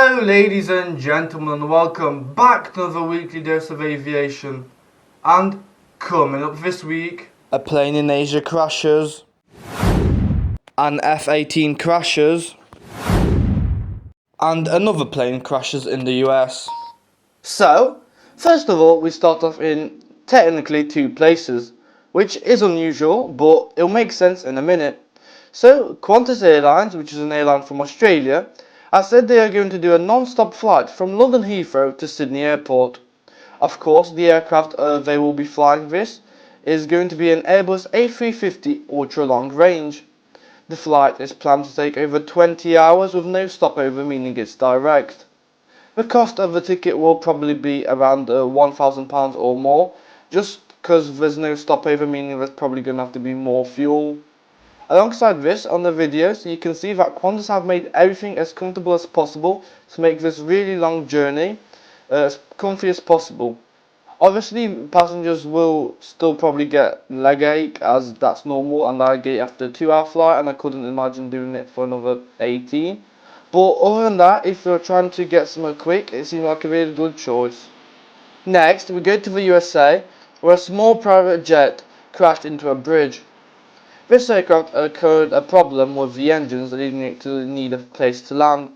Hello ladies and gentlemen, welcome back to another weekly dose of aviation. And coming up this week, a plane in Asia crashes, an F-18 crashes, and another plane crashes in the US. So, first of all, we start off in technically two places, which is unusual, but it'll make sense in a minute. So, Qantas Airlines, which is an airline from Australia, has said they are going to do a non-stop flight from London Heathrow to Sydney Airport. Of course, the aircraft they will be flying this is going to be an Airbus A350 ultra long range. The flight is planned to take over 20 hours with no stopover, meaning it's direct. The cost of the ticket will probably be around £1,000 or more, just because there's no stopover, meaning there's probably going to have to be more fuel. Alongside this, on the video, so you can see that Qantas have made everything as comfortable as possible to make this really long journey as comfy as possible. Obviously, passengers will still probably get leg ache, as that's normal, and I get it after a 2-hour flight, and I couldn't imagine doing it for another 18. But other than that, if you're trying to get somewhere quick, it seems like a really good choice. Next, we go to the USA, where a small private jet crashed into a bridge. This aircraft occurred a problem with the engines, leading it to need a place to land.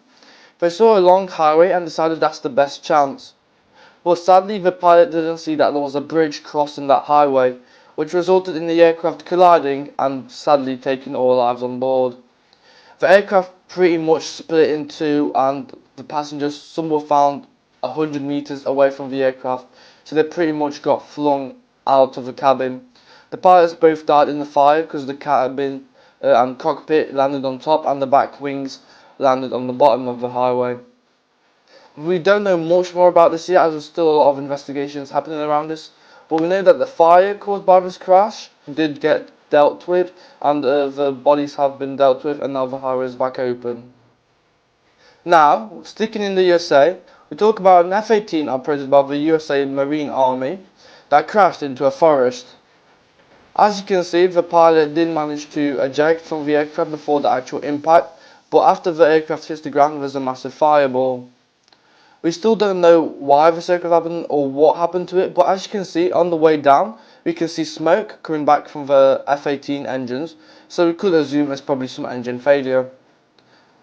They saw a long highway and decided that's the best chance. But sadly, the pilot didn't see that there was a bridge crossing that highway, which resulted in the aircraft colliding and sadly taking all lives on board. The aircraft pretty much split in two, and the passengers, some were found 100 meters away from the aircraft, so they pretty much got flung out of the cabin. The pilots both died in the fire because the cabin and cockpit landed on top and the back wings landed on the bottom of the highway. We don't know much more about this yet, as there's still a lot of investigations happening around this, but we know that the fire caused by this crash did get dealt with, and the bodies have been dealt with, and now the highway is back open. Now, sticking in the USA, we talk about an F-18 operated by the USA Marine Army that crashed into a forest. As you can see, the pilot did manage to eject from the aircraft before the actual impact, but after the aircraft hits the ground, there's a massive fireball. We still don't know why this aircraft happened or what happened to it, but as you can see, on the way down, we can see smoke coming back from the F-18 engines, so we could assume there's probably some engine failure.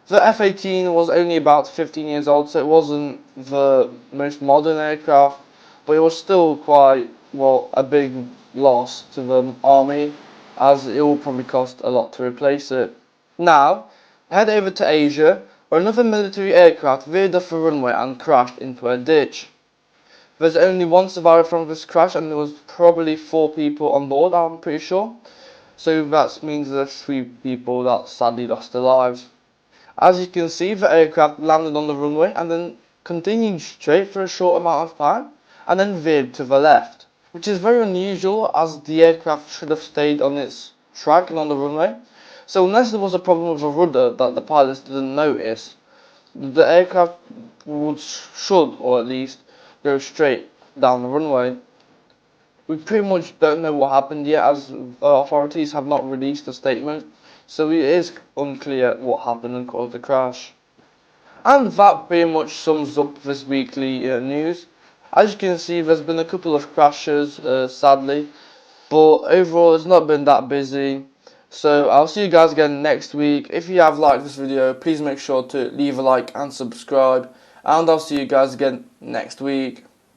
The F-18 was only about 15 years old, so it wasn't the most modern aircraft, but it was still quite, well, a big loss to the army, as it will probably cost a lot to replace it. Now, head over to Asia, where another military aircraft veered off the runway and crashed into a ditch. There's only one survivor from this crash, and there was probably 4 people on board, I'm pretty sure. So that means there's 3 people that sadly lost their lives. As you can see, the aircraft landed on the runway and then continued straight for a short amount of time, and then veered to the left, which is very unusual, as the aircraft should have stayed on its track and on the runway. So unless there was a problem with the rudder that the pilots didn't notice, the aircraft should, or at least, go straight down the runway. We pretty much don't know what happened yet, as authorities have not released a statement, so it is unclear what happened and caused the crash. And that pretty much sums up this weekly news. As you can see, there's been a couple of crashes, sadly, but overall it's not been that busy. So I'll see you guys again next week. If you have liked this video, please make sure to leave a like and subscribe, and I'll see you guys again next week.